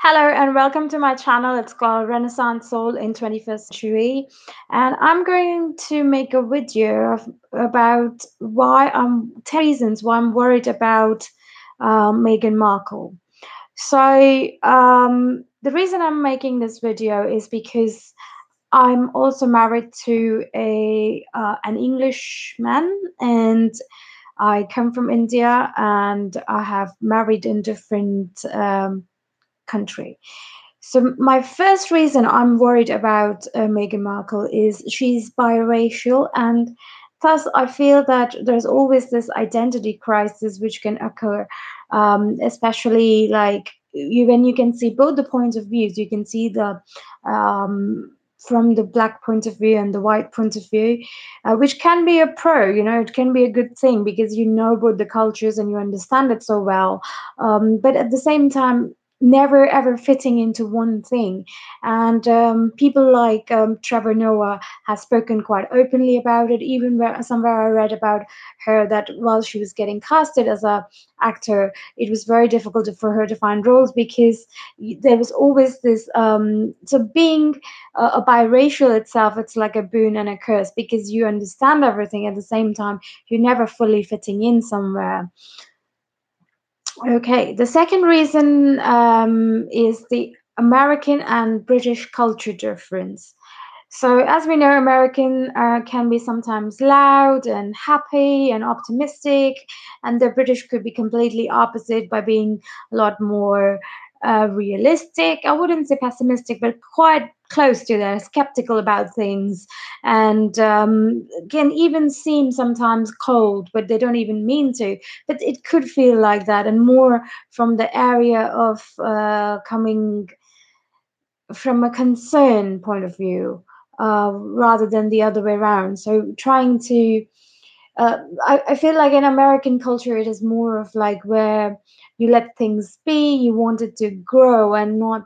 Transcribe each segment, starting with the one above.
Hello and welcome to my channel. It's called Renaissance Soul in 21st Century. And I'm going to make a video about 10 reasons why I'm worried about Meghan Markle. The reason I'm making this video is because I'm also married to an Englishman, and I come from India, and I have married in different country. So my first reason I'm worried about Meghan Markle is she's biracial, and thus I feel that there's always this identity crisis which can occur, especially like when you can see both the points of views. You can see the from the black point of view and the white point of view, which can be a pro. It can be a good thing because you know both the cultures and you understand it so well. But at the same time, never ever fitting into one thing. And people like Trevor Noah has spoken quite openly about it. Even somewhere I read about her that while she was getting casted as a actor, it was very difficult for her to find roles because there was always this. So being a biracial itself, it's like a boon and a curse because you understand everything at the same time. You're never fully fitting in somewhere. Okay, the second reason is the American and British culture difference. So, as we know, American can be sometimes loud and happy and optimistic, and the British could be completely opposite by being a lot more realistic. I wouldn't say pessimistic, but quite close to that, skeptical about things, and can even seem sometimes cold, but they don't even mean to. But it could feel like that, and more from the area of coming from a concern point of view, rather than the other way around. So trying to, I feel like in American culture, it is more of like where you let things be, you want it to grow and not,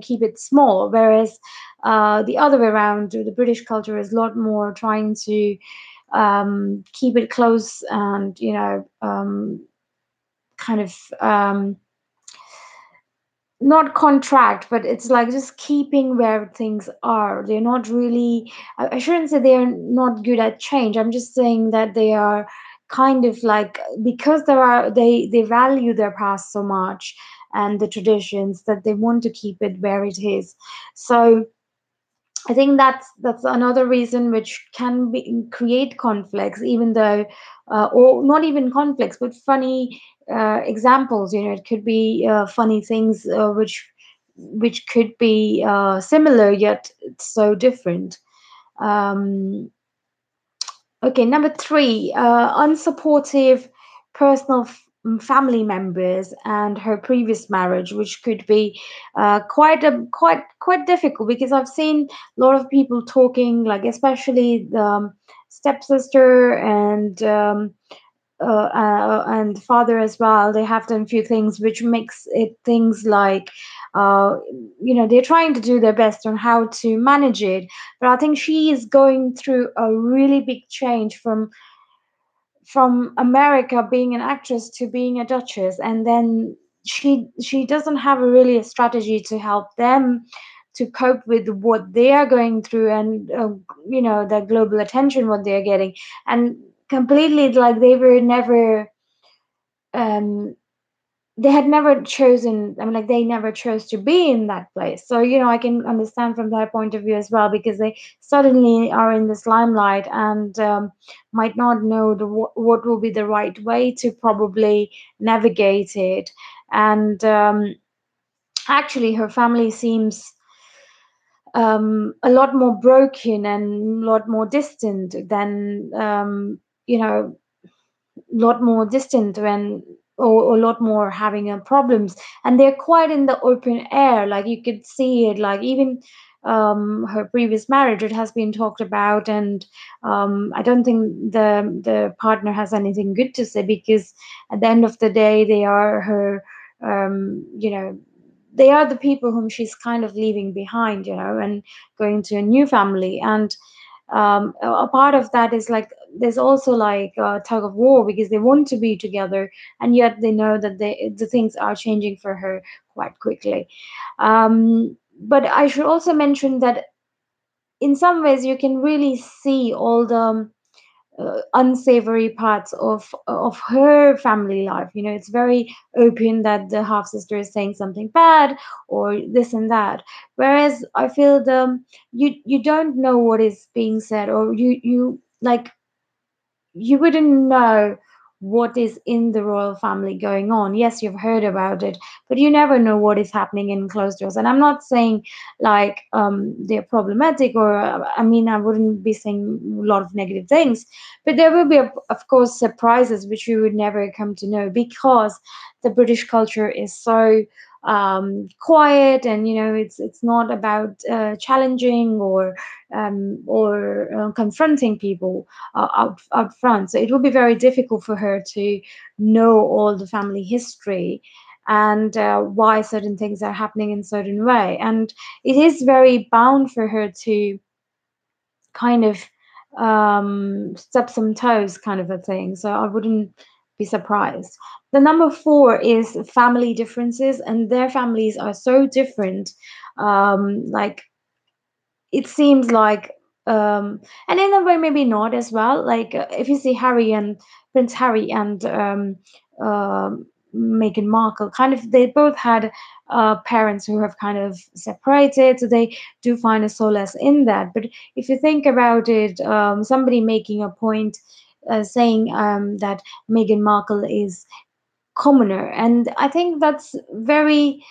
keep it small. Whereas the other way around, the British culture is a lot more trying to keep it close and, kind of. Not contract, but it's like just keeping where things are. They're not really, I shouldn't say they're not good at change. I'm just saying that they are kind of like, because they value their past so much and the traditions, that they want to keep it where it is. So I think that's another reason which can create conflicts, even though, or not even conflicts, but funny examples. It could be funny things which could be similar yet it's so different. Um, Okay, number three, unsupportive personal family members and her previous marriage, which could be quite difficult because I've seen a lot of people talking, like especially the stepsister and father as well. They have done few things which makes it things like, they're trying to do their best on how to manage it. But I think she is going through a really big change from America being an actress to being a duchess, and then she doesn't have really a strategy to help them to cope with what they are going through, and the global attention what they are getting, and completely like they were never um they had never chosen, I mean, like they never chose to be in that place. So I can understand from their point of view as well, because they suddenly are in this limelight and might not know what will be the right way to probably navigate it. And actually her family seems a lot more broken and a lot more distant than, lot more distant when, or a lot more having problems, and they're quite in the open air, like you could see it, like even her previous marriage, it has been talked about, and I don't think the partner has anything good to say, because at the end of the day they are her, they are the people whom she's kind of leaving behind, and going to a new family. And a part of that is like there's also like a tug of war because they want to be together, and yet they know that the things are changing for her quite quickly. But I should also mention that in some ways you can really see all the unsavory parts of her family life. You know, it's very open that the half sister is saying something bad or this and that, whereas I feel the you don't know what is being said, or you like you wouldn't know what is in the royal family going on. Yes, you've heard about it, but you never know what is happening in closed doors. And I'm not saying like they're problematic, or I mean, I wouldn't be saying a lot of negative things, but there will be, of course, surprises which you would never come to know, because the British culture is so quiet, and you know, it's not about challenging or confronting people out front. So it will be very difficult for her to know all the family history and why certain things are happening in certain way. And it is very bound for her to kind of step some toes, kind of a thing. So I wouldn't be surprised. The number four is family differences, and their families are so different. Like it seems like and in a way maybe not as well, like if you see Harry and Prince Harry and Meghan Markle, kind of they both had parents who have kind of separated, so they do find a solace in that. But if you think about it, somebody making a point saying that Meghan Markle is commoner, and I think that's very,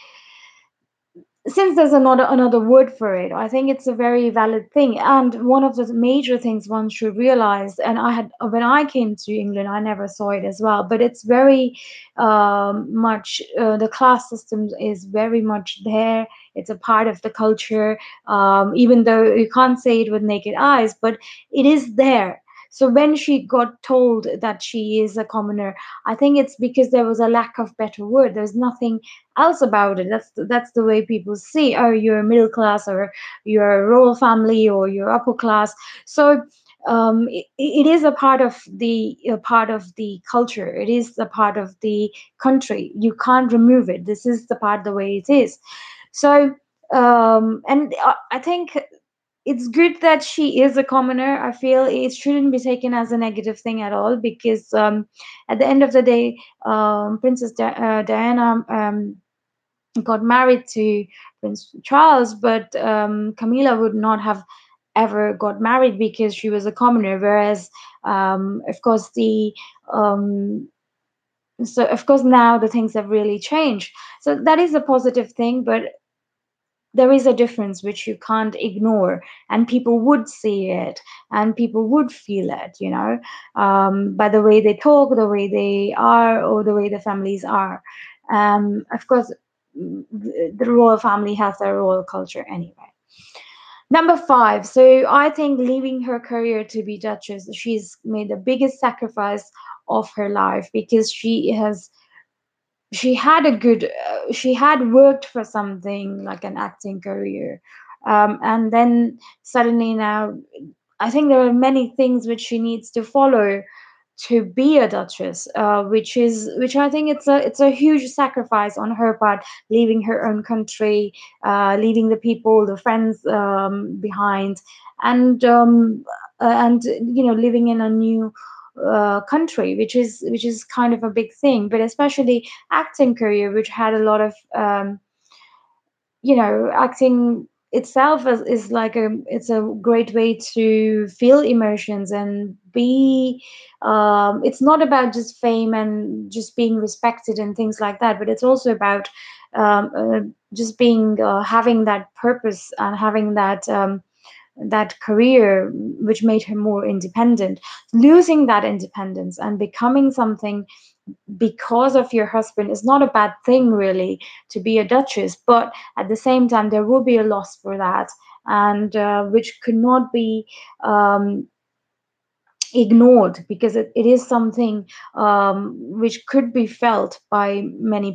since there's another word for it, I think it's a very valid thing. And one of the major things one should realize, and I had when I came to England, I never saw it as well, but it's very much the class system is very much there. It's a part of the culture, even though you can't say it with naked eyes, but it is there. So when she got told that she is a commoner, I think it's because there was a lack of better word. There's nothing else about it. That's the way people see. Oh, you're middle class, or you're a royal family, or you're upper class. So it is a part of the culture. It is a part of the country. You can't remove it. This is the part the way it is. So and I think it's good that she is a commoner. I feel it shouldn't be taken as a negative thing at all, because at the end of the day, Princess Diana got married to Prince Charles, but Camilla would not have ever got married because she was a commoner. Whereas, of course, the so of course now the things have really changed. So that is a positive thing, but there is a difference which you can't ignore, and people would see it, and people would feel it, you know, by the way they talk, the way they are, or the way the families are. Of course, the royal family has their royal culture anyway. Number five, so I think leaving her career to be Duchess, she's made the biggest sacrifice of her life, because she had a good she had worked for something like an acting career, and then suddenly now I think there are many things which she needs to follow to be a duchess, which I think it's a huge sacrifice on her part, leaving her own country, leaving the people, the friends behind, and and you know, living in a new country, which is kind of a big thing. But especially acting career, which had a lot of you know, acting itself is like it's a great way to feel emotions and be it's not about just fame and just being respected and things like that, but it's also about just being having that purpose and having that career which made her more independent. Losing that independence and becoming something because of your husband is not a bad thing really, to be a duchess, but at the same time there will be a loss for that, and which could not be um, ignored, because it is something which could be felt by many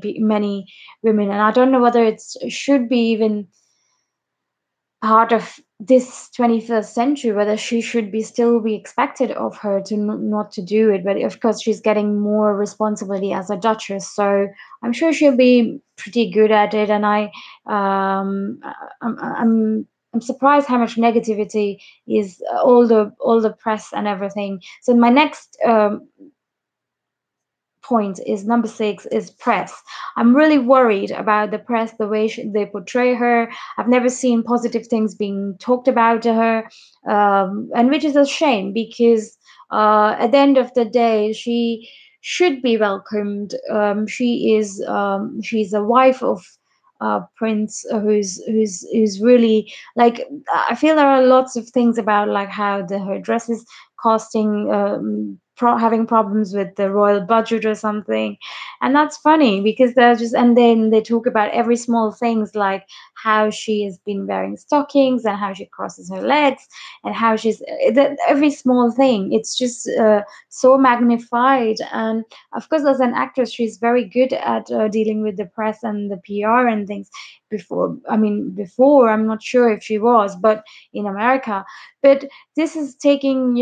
women. And I don't know whether it should be even part of this 21st century, whether she should be still be expected of her to not to do it. But of course she's getting more responsibility as a duchess, so I'm sure she'll be pretty good at it. And I'm surprised how much negativity is, all the press and everything. So my next point is number 6 is press. I'm really worried about the press, the way they portray her. I've never seen positive things being talked about to her, and which is a shame, because at the end of the day she should be welcomed. She's a wife of Prince, who's really like, I feel there are lots of things about like how her dress is costing, having problems with the royal budget or something. And that's funny because they're just, and then they talk about every small things, like how she has been wearing stockings and how she crosses her legs and how she's, every small thing, it's just so magnified. And of course as an actress she's very good at dealing with the press and the PR and things. Before, I'm not sure if she was, but in America. But this is taking,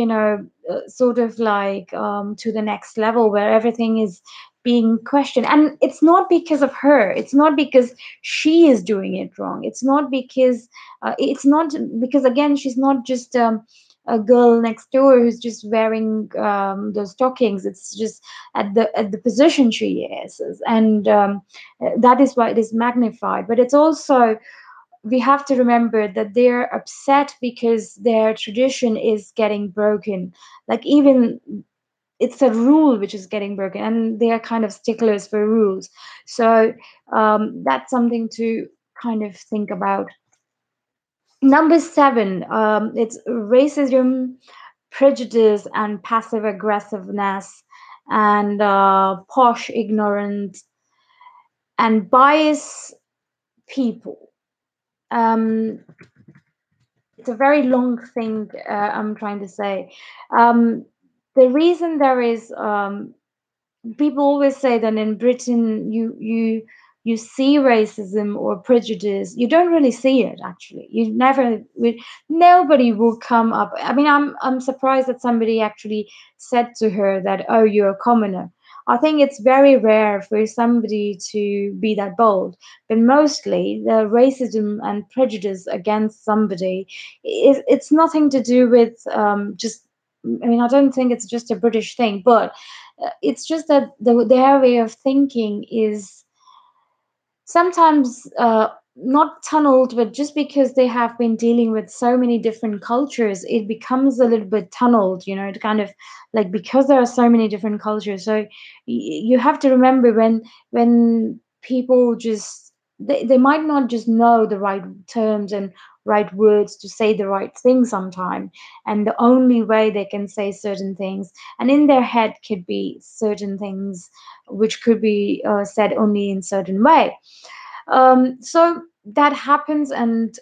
sort of like, to the next level, where everything is being questioned. And it's not because of her, it's not because she is doing it wrong, it's not because, again, she's not just a girl next door who's just wearing those stockings. It's just at the position she is, and that is why it is magnified. But it's also, we have to remember that they're upset because their tradition is getting broken. Like, even it's a rule which is getting broken, and they are kind of sticklers for rules. So that's something to kind of think about. Number 7, it's racism, prejudice, and passive aggressiveness, and posh, ignorant, and biased people. Um, it's a very long thing, I'm trying to say. Um, the reason there is, people always say that in Britain you see racism or prejudice. You don't really see it, actually. Nobody will come up. I mean, I'm surprised that somebody actually said to her that, oh, you're a commoner. I think it's very rare for somebody to be that bold, but mostly the racism and prejudice against somebody is, it's nothing to do with just. I mean, I don't think it's just a British thing, but it's just that their way of thinking is sometimes not tunneled, but just because they have been dealing with so many different cultures, it becomes a little bit tunneled, it kind of, like, because there are so many different cultures. So you have to remember, when people just, they might not just know the right terms and right words to say the right thing sometime, and the only way they can say certain things, and in their head could be certain things which could be said only in certain way. So that happens. And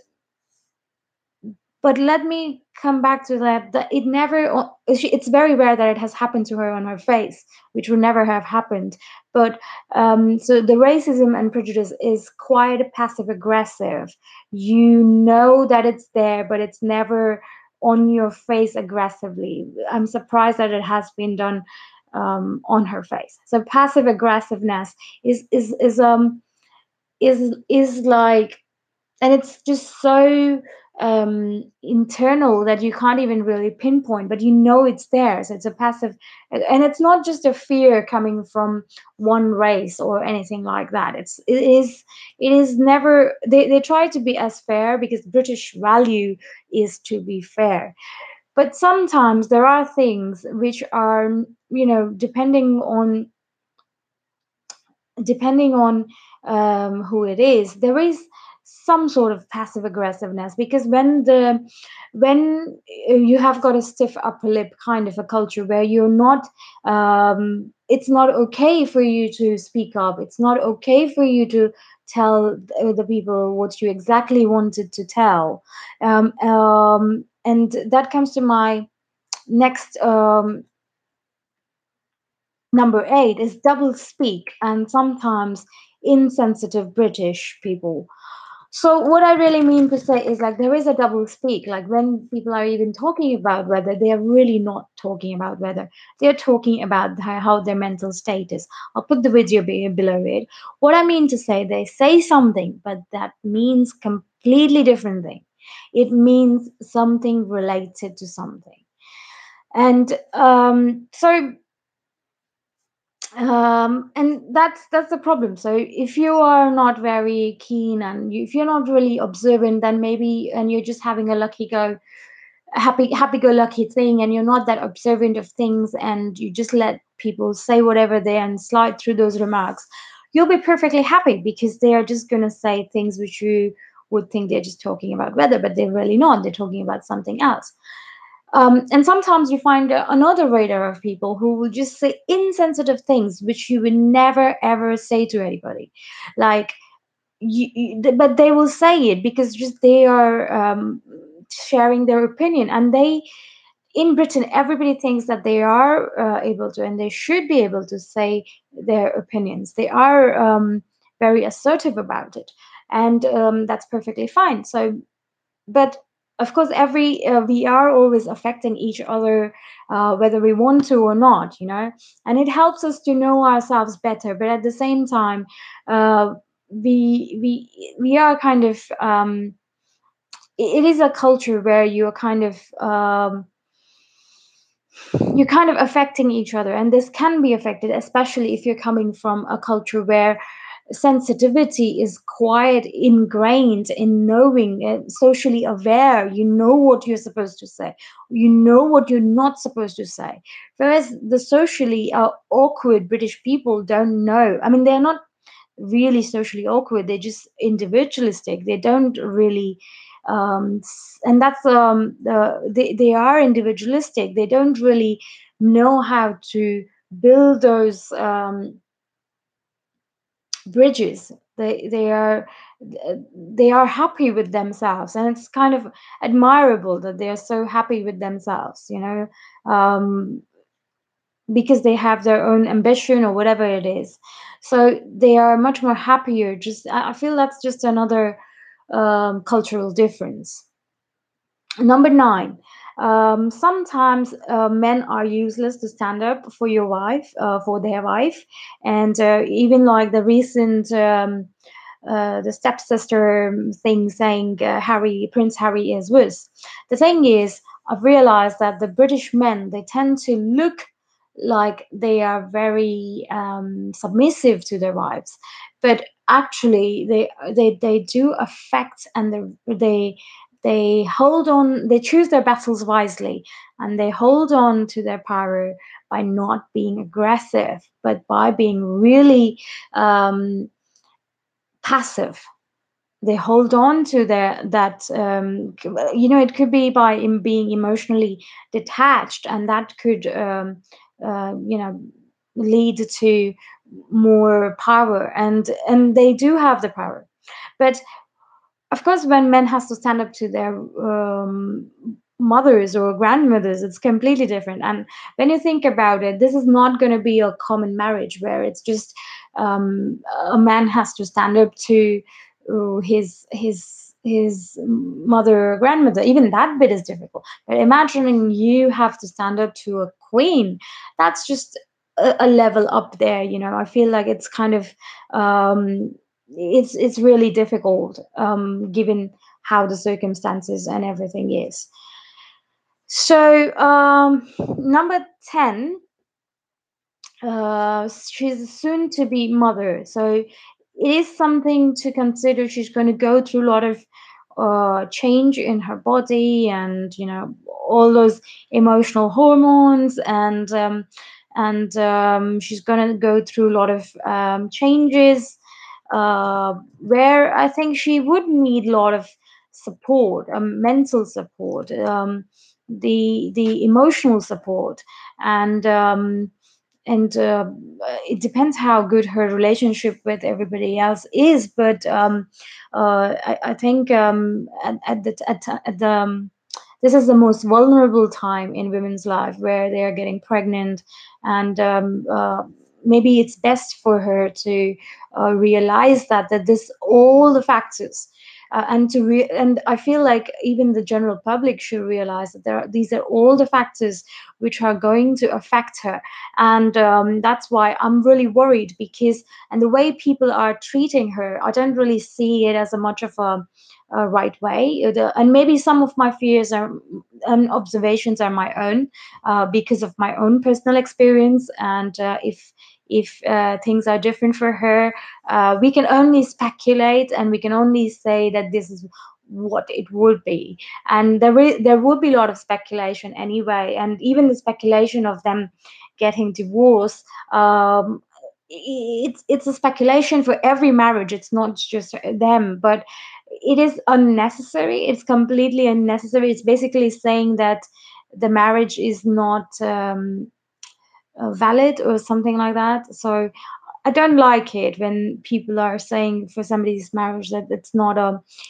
but let me come back to that it never, it's very rare that it has happened to her on her face, which would never have happened. But so the racism and prejudice is quite passive aggressive. You know that it's there, but it's never on your face aggressively. I'm surprised that it has been done on her face. So passive aggressiveness is like, and it's just so internal that you can't even really pinpoint, but it's there. So it's a passive, and it's not just a fear coming from one race or anything like that. It is never, they try to be as fair, because British value is to be fair. But sometimes there are things which are, depending on who it is, there is some sort of passive aggressiveness, because when you have got a stiff upper lip kind of a culture, where you're not, it's not okay for you to speak up, it's not okay for you to tell the people what you exactly wanted to tell. And that comes to my next, number 8 is double speak, and sometimes insensitive British people. So what I really mean to say is like there is a double speak. Like when people are even talking about weather, they are really not talking about weather. They are talking about how their mental state is. I'll put the video below it. What I mean to say, they say something, but that means completely different thing. It means something related to something. And and that's the problem. So if you are not very keen and if you're not really observant, then maybe, and you're just having a happy go lucky thing, and you're not that observant of things, and you just let people say whatever they and slide through those remarks, you'll be perfectly happy because they are just going to say things which you would think they're just talking about weather, but they're really not. They're talking about something else. And sometimes you find another radar of people who will just say insensitive things which you would never ever say to anybody. Like but they will say it because just they are sharing their opinion, and they, in Britain, everybody thinks that they are able to, and they should be able to say their opinions. They are very assertive about it, and that's perfectly fine. So but of course every we are always affecting each other, whether we want to or not, and it helps us to know ourselves better, but at the same time, uh, we are kind of it is a culture where you're kind of affecting each other, and this can be affected, especially if you're coming from a culture where sensitivity is quite ingrained in knowing, socially aware. You know what you're supposed to say, you know what you're not supposed to say, whereas the socially awkward British people don't know. I mean, they're not really socially awkward, they're just individualistic. They don't really and that's they are individualistic. They don't really know how to build those bridges. They are happy with themselves, and it's kind of admirable that they are so happy with themselves, um, because they have their own ambition or whatever it is. So they are much more happier. Just I feel that's just another cultural difference. Number nine. Sometimes men are useless to stand up for your wife, for their wife, and even like the recent the stepsister thing, saying Prince Harry is worse. The thing is, I've realized that the British men, they tend to look like they are very submissive to their wives, but actually they do affect, and they hold on, they choose their battles wisely, and they hold on to their power by not being aggressive, but by being really passive. They hold on to their that it could be by being emotionally detached, and that could lead to more power, and they do have the power. But of course, when men has to stand up to their mothers or grandmothers, it's completely different. And when you think about it, this is not going to be a common marriage where it's just a man has to stand up to his mother or grandmother. Even that bit is difficult. But imagining you have to stand up to a queen, that's just a level up there. I feel like it's kind of it's really difficult, given how the circumstances and everything is. So number 10, she's soon to be mother, so it is something to consider. She's going to go through a lot of change in her body, and all those emotional hormones, and she's going to go through a lot of changes, where I think she would need a lot of support, mental support, the emotional support, and and it depends how good her relationship with everybody else is. But I think at the this is the most vulnerable time in women's life, where they are getting pregnant, and maybe it's best for her to realize that this all the factors And I feel like even the general public should realize that these are all the factors which are going to affect her. And that's why I'm really worried, because and the way people are treating her, I don't really see it as a much of a right way. And maybe some of my fears are and observations are my own, because of my own personal experience. And if things are different for her, we can only speculate, and we can only say that this is what it would be. And there would be a lot of speculation anyway, and even the speculation of them getting divorced. It's a speculation for every marriage. It's not just them, but it is unnecessary. It's completely unnecessary. It's basically saying that the marriage is not valid or something like that. So I don't like it when people are saying for somebody's marriage that it's not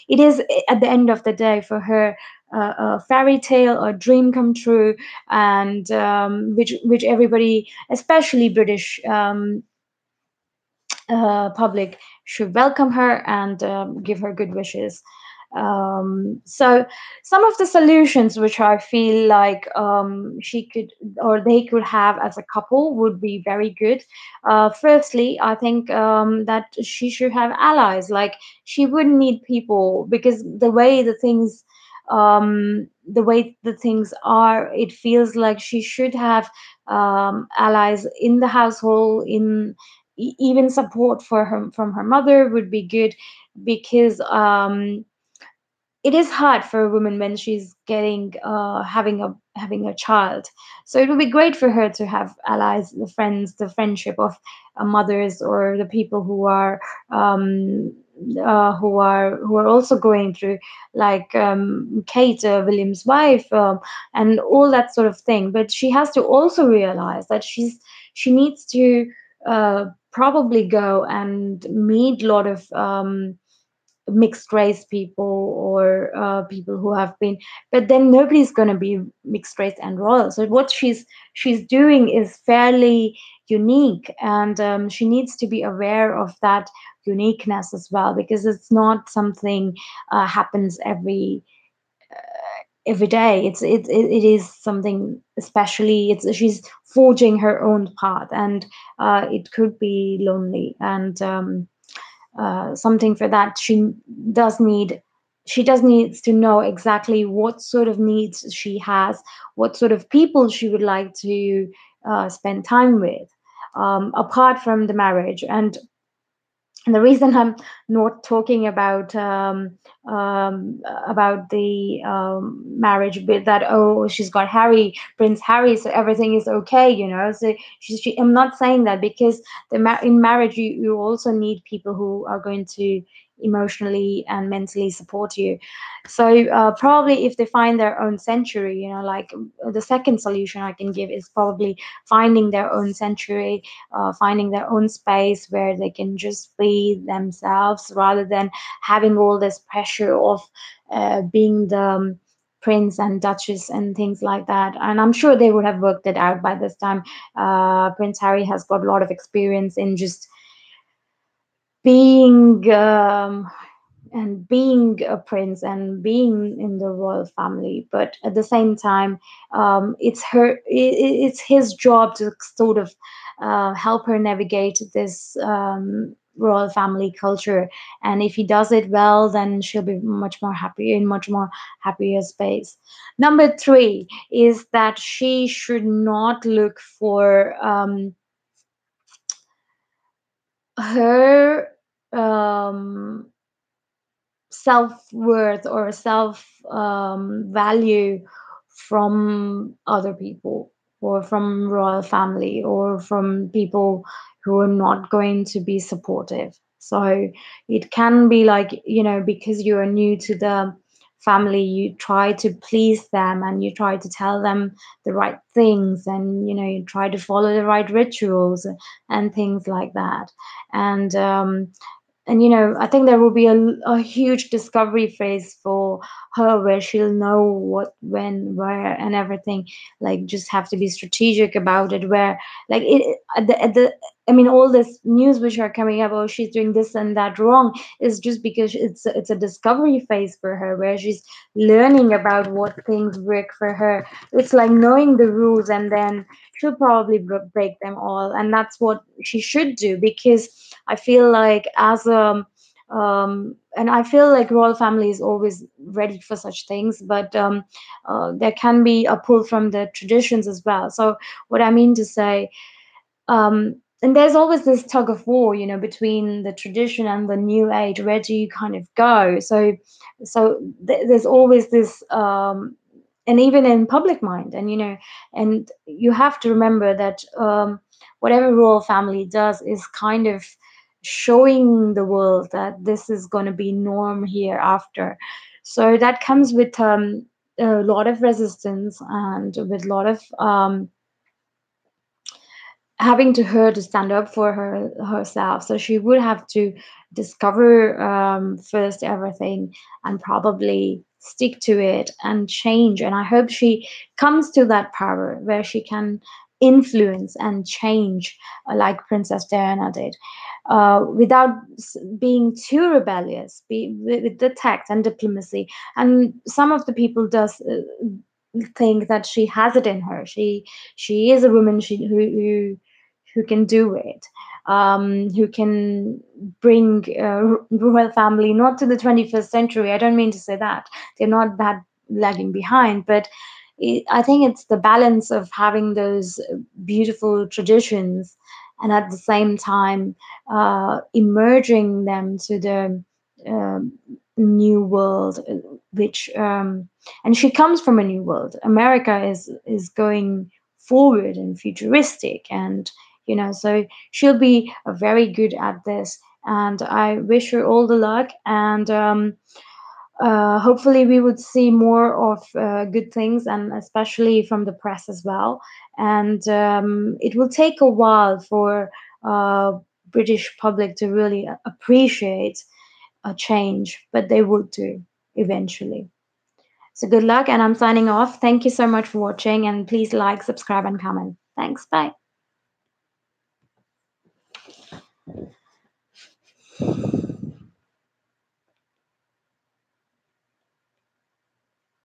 it is at the end of the day for her a fairy tale or dream come true. And which everybody, especially British public, should welcome her and give her good wishes. So some of the solutions which I feel like she could or they could have as a couple would be very good. Firstly, I think that she should have allies. Like, she wouldn't need people, because the way the things are, it feels like she should have allies in the household. Even support for her from her mother would be good, because it is hard for a woman when she's getting having a child. So it would be great for her to have allies, the friends, the friendship of mothers, or the people um, who are also going through, like Kate, William's wife, and all that sort of thing. But she has to also realize that she needs to probably go and meet a lot of mixed race people, or people who have been, but then nobody's going to be mixed race and royal. So what she's doing is fairly unique, and she needs to be aware of that uniqueness as well, because it's not something happens every day. It is something, especially it's she's forging her own path. And it could be lonely. And something for that does need she does needs to know exactly what sort of needs she has, what sort of people she would like to spend time with, apart from the marriage. And the reason I'm not talking about the marriage bit, that oh, she's got Prince Harry, so everything is okay, So I'm not saying that, because in marriage you also need people who are going to emotionally and mentally support you. So probably if they find their own sanctuary, like the second solution I can give is probably finding their own sanctuary, finding their own space where they can just be themselves, rather than having all this pressure of being the prince and duchess and things like that. And I'm sure they would have worked it out by this time. Prince Harry has got a lot of experience in just being being a prince and being in the royal family. But at the same time, it's his job to sort of help her navigate this royal family culture. And if he does it well, then she'll be much more happy, in much more happier space. Number three is that she should not look for her um self-worth or self value from other people, or from royal family, or from people who are not going to be supportive. So it can be like, because you are new to the family, you try to please them, and you try to tell them the right things, and you try to follow the right rituals and things like that. And and I think there will be a huge discovery phase for her where she'll know what, when, where, and everything. Like, just have to be strategic about it, where, like, it at the I mean, all this news which are coming up, oh, she's doing this and that wrong, is just because it's a discovery phase for her, where she's learning about what things work for her. It's like knowing the rules, and then she'll probably break them all, and that's what she should do. Because I feel like, and I feel like royal family is always ready for such things, but there can be a pull from the traditions as well. So what I mean to say, and there's always this tug of war, between the tradition and the new age. Where do you kind of go? So there's always this, and even in public mind, and you have to remember that, whatever royal family does is kind of showing the world that this is going to be norm hereafter. So that comes with, a lot of resistance, and with a lot of, having to her to stand up for herself. So she would have to discover, first everything, and probably stick to it and change. And I hope she comes to that power where she can influence and change, like Princess Diana did, without being too rebellious, with the tact and diplomacy. And some of the people does, think that she has it in her. She is a woman, who can do it, who can bring, royal family not to the 21st century. I don't mean to say that they're not that lagging behind, but I think it's the balance of having those beautiful traditions, and at the same time, emerging them to the, new world, which, and she comes from a new world. America is going forward and futuristic, and so she'll be, very good at this, and I wish her all the luck. And hopefully we would see more of, good things, and especially from the press as well. And it will take a while for, British public to really appreciate a change, but they will do eventually. So good luck, and I'm signing off. Thank you so much for watching, and please like, subscribe, and comment. Thanks. Bye.